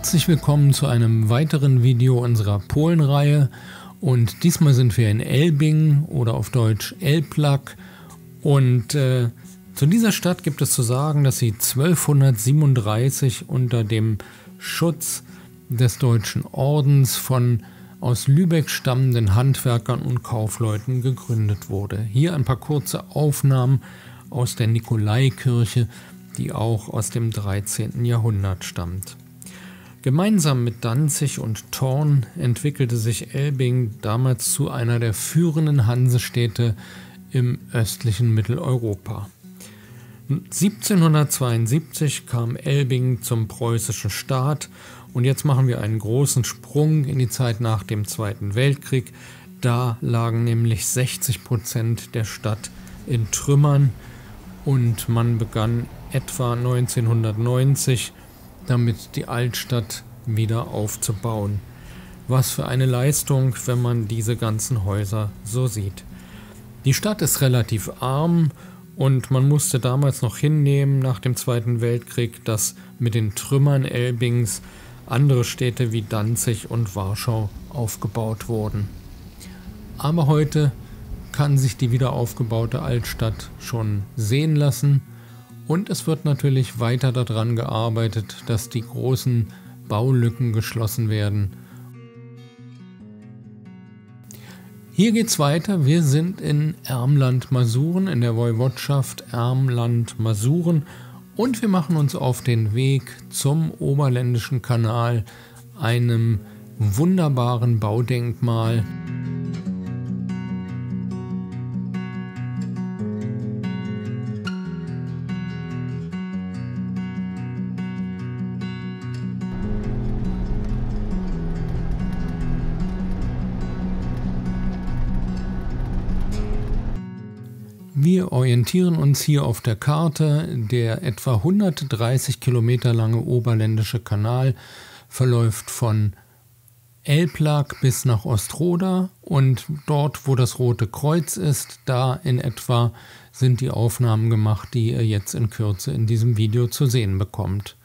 Herzlich willkommen zu einem weiteren Video unserer Polenreihe und diesmal sind wir in Elbing oder auf Deutsch Elbląg und zu dieser Stadt gibt es zu sagen, dass sie 1237 unter dem Schutz des Deutschen Ordens von aus Lübeck stammenden Handwerkern und Kaufleuten gegründet wurde. Hier ein paar kurze Aufnahmen aus der Nikolaikirche, die auch aus dem 13. Jahrhundert stammt. Gemeinsam mit Danzig und Thorn entwickelte sich Elbing damals zu einer der führenden Hansestädte im östlichen Mitteleuropa. 1772 kam Elbing zum preußischen Staat und jetzt machen wir einen großen Sprung in die Zeit nach dem Zweiten Weltkrieg. Da lagen nämlich 60% der Stadt in Trümmern und man begann etwa 1990 damit die Altstadt wieder aufzubauen. Was für eine Leistung, wenn man diese ganzen Häuser so sieht. Die Stadt ist relativ arm und man musste damals noch hinnehmen nach dem Zweiten Weltkrieg, dass mit den Trümmern Elbings andere Städte wie Danzig und Warschau aufgebaut wurden. Aber heute kann sich die wieder aufgebaute Altstadt schon sehen lassen und es wird natürlich weiter daran gearbeitet, dass die großen Baulücken geschlossen werden. Hier geht's weiter. Wir sind in Ermland-Masuren, in der Woiwodschaft Ermland-Masuren und wir machen uns auf den Weg zum Oberländischen Kanal, einem wunderbaren Baudenkmal. Wir orientieren uns hier auf der Karte. Der etwa 130 Kilometer lange Oberländische Kanal verläuft von Elbląg bis nach Ostroda und dort, wo das Rote Kreuz ist, da in etwa sind die Aufnahmen gemacht, die ihr jetzt in Kürze in diesem Video zu sehen bekommt.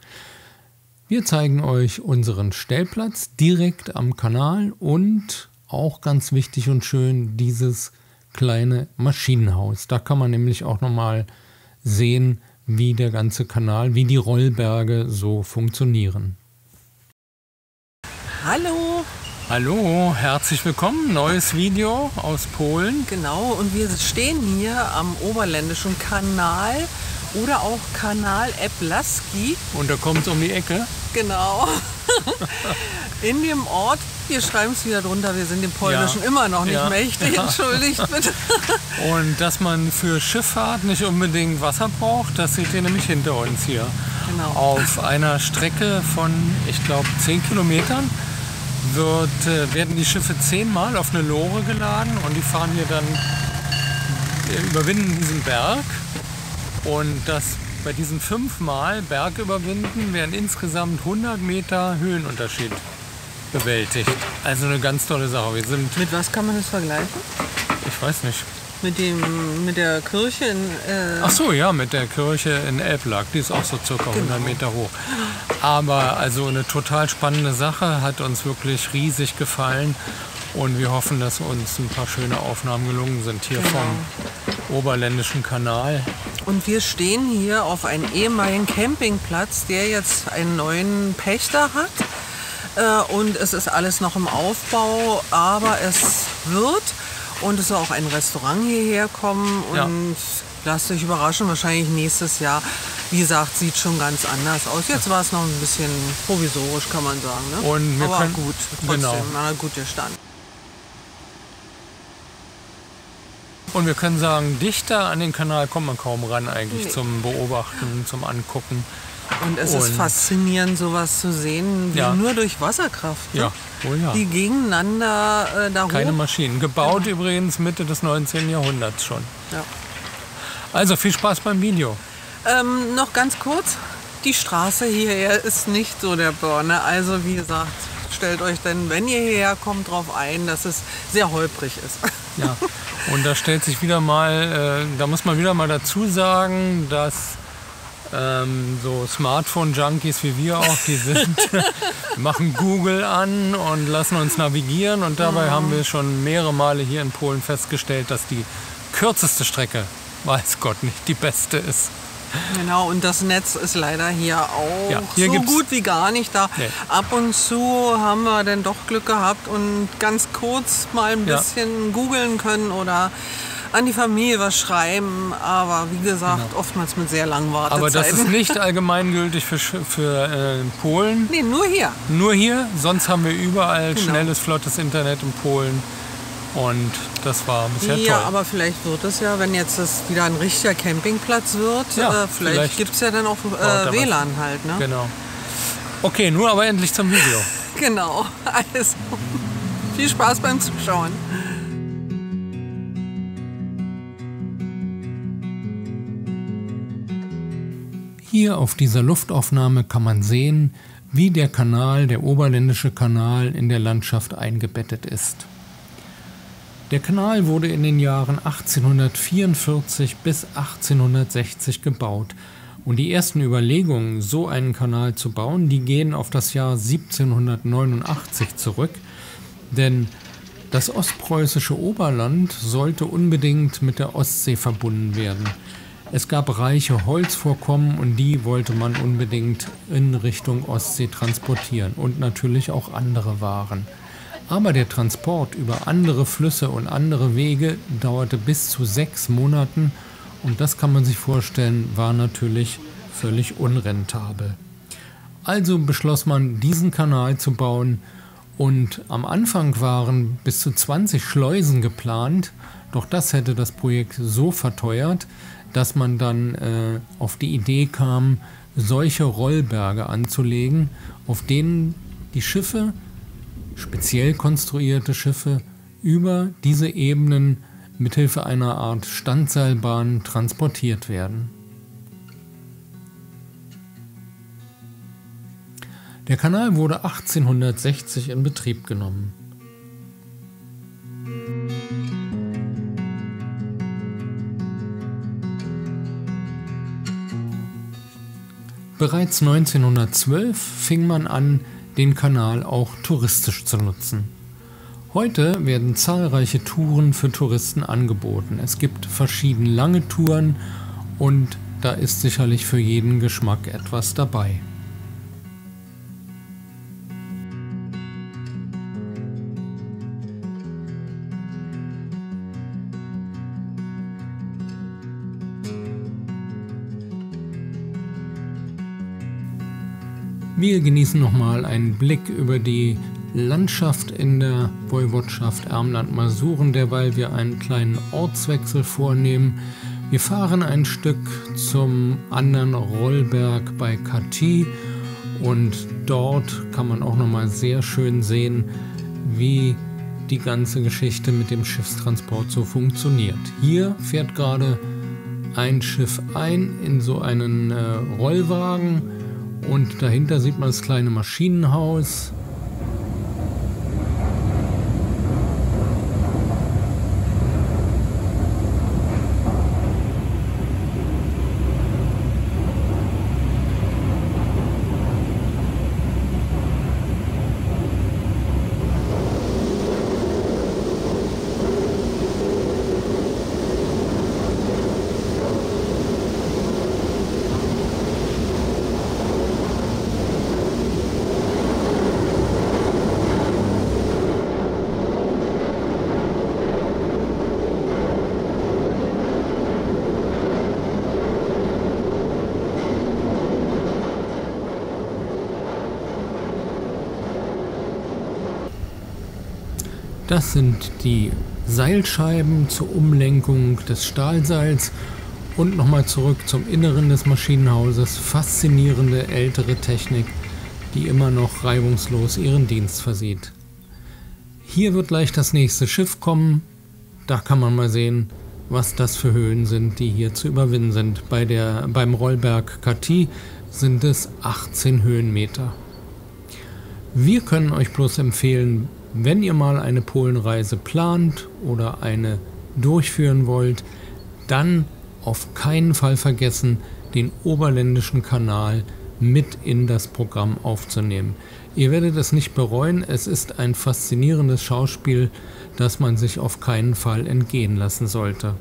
Wir zeigen euch unseren Stellplatz direkt am Kanal und auch ganz wichtig und schön dieses kleine Maschinenhaus. Da kann man nämlich auch nochmal sehen, wie der ganze Kanal, wie die Rollberge so funktionieren. Hallo! Hallo, herzlich willkommen, neues Video aus Polen. Genau, und wir stehen hier am Oberländischen Kanal oder auch Kanal Elbląg. Und da kommt es um die Ecke. Genau. In dem Ort, wir schreiben es wieder drunter, wir sind dem Polnischen immer noch nicht mächtig, entschuldigt bitte. Und dass man für Schifffahrt nicht unbedingt Wasser braucht, das seht ihr nämlich hinter uns hier. Genau. Auf einer Strecke von, ich glaube, 10 Kilometern werden die Schiffe 10-mal auf eine Lore geladen und die fahren hier dann, überwinden diesen Berg. Und bei diesen 5-mal Berg überwinden werden insgesamt 100 Meter Höhenunterschied bewältigt. Also eine ganz tolle Sache. Mit was kann man das vergleichen? Ich weiß nicht. Mit der Kirche in... Ach so, ja, mit der Kirche in Elbląg. Die ist auch so circa 100 Meter hoch. Aber also eine total spannende Sache, hat uns wirklich riesig gefallen. Und wir hoffen, dass uns ein paar schöne Aufnahmen gelungen sind hier vom Oberländischen Kanal. Und wir stehen hier auf einem ehemaligen Campingplatz, der jetzt einen neuen Pächter hat. Und es ist alles noch im Aufbau, aber es wird. Und es soll auch ein Restaurant hierher kommen. Und lasst euch überraschen, wahrscheinlich nächstes Jahr. Wie gesagt, sieht schon ganz anders aus. Jetzt war es noch ein bisschen provisorisch, kann man sagen. Ne? Und aber gut, trotzdem, gut Stand. Und wir können sagen, dichter an den Kanal kommt man kaum ran eigentlich zum Beobachten, zum Angucken. Und es ist faszinierend, sowas zu sehen, wie nur durch Wasserkraft. Ne? Ja, wohl ja. Die gegeneinander da hoch. Keine Maschinen. Gebaut übrigens Mitte des 19. Jahrhunderts schon. Ja. Also viel Spaß beim Video. Noch ganz kurz, die Straße hierher ist nicht so der Burner. Also wie gesagt, stellt euch denn, wenn ihr hierher kommt, darauf ein, dass es sehr holprig ist. Ja, und da stellt sich wieder mal, da muss man wieder mal dazu sagen, dass so Smartphone-Junkies wie wir auch, die sind, machen Google an und lassen uns navigieren. Und dabei haben wir schon mehrere Male hier in Polen festgestellt, dass die kürzeste Strecke, weiß Gott, nicht die beste ist. Genau, und das Netz ist leider hier auch hier so gut wie gar nicht da. Nee. Ab und zu haben wir dann doch Glück gehabt und ganz kurz mal ein bisschen googeln können oder an die Familie was schreiben. Aber wie gesagt, oftmals mit sehr langen Wartezeiten. Aber das ist nicht allgemeingültig für Polen. Nee, nur hier. Nur hier, sonst haben wir überall schnelles, flottes Internet in Polen. Und das war bisher toll. Ja, aber vielleicht wird es ja, wenn jetzt das wieder ein richtiger Campingplatz wird, vielleicht gibt es ja dann auch WLAN halt. Ne? Genau. Okay, nur aber endlich zum Video. Genau, also viel Spaß beim Zuschauen. Hier auf dieser Luftaufnahme kann man sehen, wie der Kanal, der Oberländische Kanal, in der Landschaft eingebettet ist. Der Kanal wurde in den Jahren 1844 bis 1860 gebaut und die ersten Überlegungen, so einen Kanal zu bauen, die gehen auf das Jahr 1789 zurück, denn das ostpreußische Oberland sollte unbedingt mit der Ostsee verbunden werden. Es gab reiche Holzvorkommen und die wollte man unbedingt in Richtung Ostsee transportieren und natürlich auch andere Waren. Aber der Transport über andere Flüsse und andere Wege dauerte bis zu 6 Monaten und das kann man sich vorstellen, war natürlich völlig unrentabel. Also beschloss man, diesen Kanal zu bauen und am Anfang waren bis zu 20 Schleusen geplant, doch das hätte das Projekt so verteuert, dass man dann auf die Idee kam, solche Rollberge anzulegen, auf denen die Schiffe, speziell konstruierte Schiffe, über diese Ebenen mithilfe einer Art Standseilbahn transportiert werden. Der Kanal wurde 1860 in Betrieb genommen. Bereits 1912 fing man an, den Kanal auch touristisch zu nutzen. Heute werden zahlreiche Touren für Touristen angeboten. Es gibt verschiedene lange Touren und da ist sicherlich für jeden Geschmack etwas dabei. Wir genießen nochmal einen Blick über die Landschaft in der Woiwodschaft Ermland-Masuren, derweil wir einen kleinen Ortswechsel vornehmen. Wir fahren ein Stück zum anderen Rollberg bei Kati und dort kann man auch nochmal sehr schön sehen, wie die ganze Geschichte mit dem Schiffstransport so funktioniert. Hier fährt gerade ein Schiff ein in so einen Rollwagen. Und dahinter sieht man das kleine Maschinenhaus. Das sind die Seilscheiben zur Umlenkung des Stahlseils und nochmal zurück zum Inneren des Maschinenhauses. Faszinierende ältere Technik, die immer noch reibungslos ihren Dienst versieht. Hier wird gleich das nächste Schiff kommen. Da kann man mal sehen, was das für Höhen sind, die hier zu überwinden sind. Beim Rollberg Kati sind es 18 Höhenmeter. Wir können euch bloß empfehlen, wenn ihr mal eine Polenreise plant oder eine durchführen wollt, dann auf keinen Fall vergessen, den Oberländischen Kanal mit in das Programm aufzunehmen. Ihr werdet es nicht bereuen, es ist ein faszinierendes Schauspiel, das man sich auf keinen Fall entgehen lassen sollte.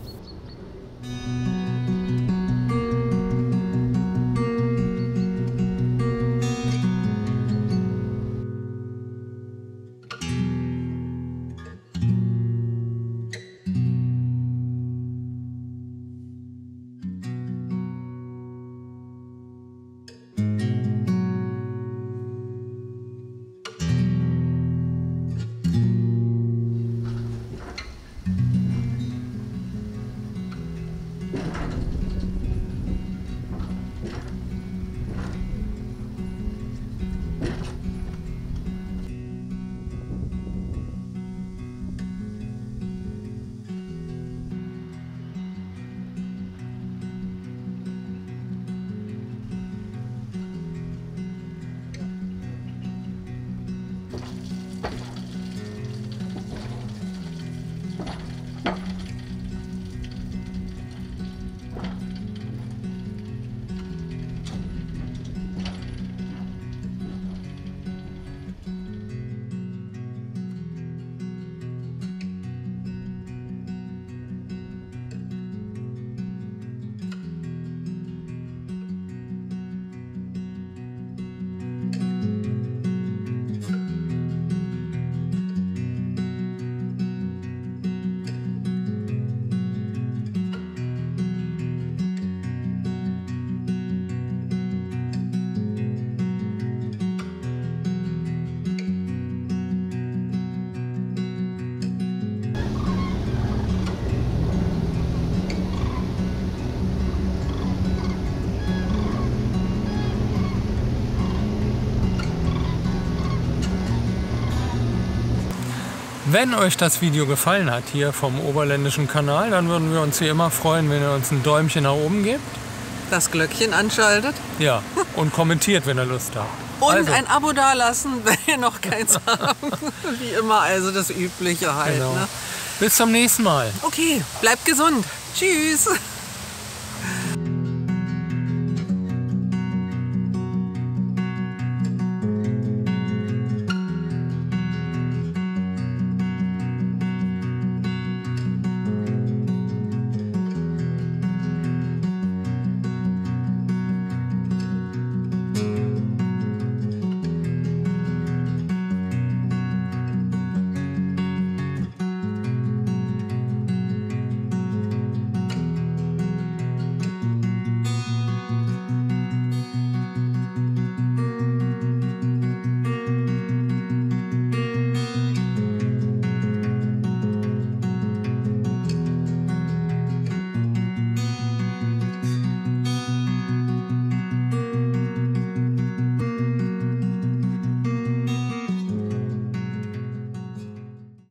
Wenn euch das Video gefallen hat hier vom Oberländischen Kanal, dann würden wir uns wie immer freuen, wenn ihr uns ein Däumchen nach oben gebt. Das Glöckchen anschaltet. Ja, und kommentiert, wenn ihr Lust habt. Und also, ein Abo dalassen, wenn ihr noch keins habt. Wie immer, also das Übliche halt. genau. Ne? Bis zum nächsten Mal. Okay, bleibt gesund. Tschüss.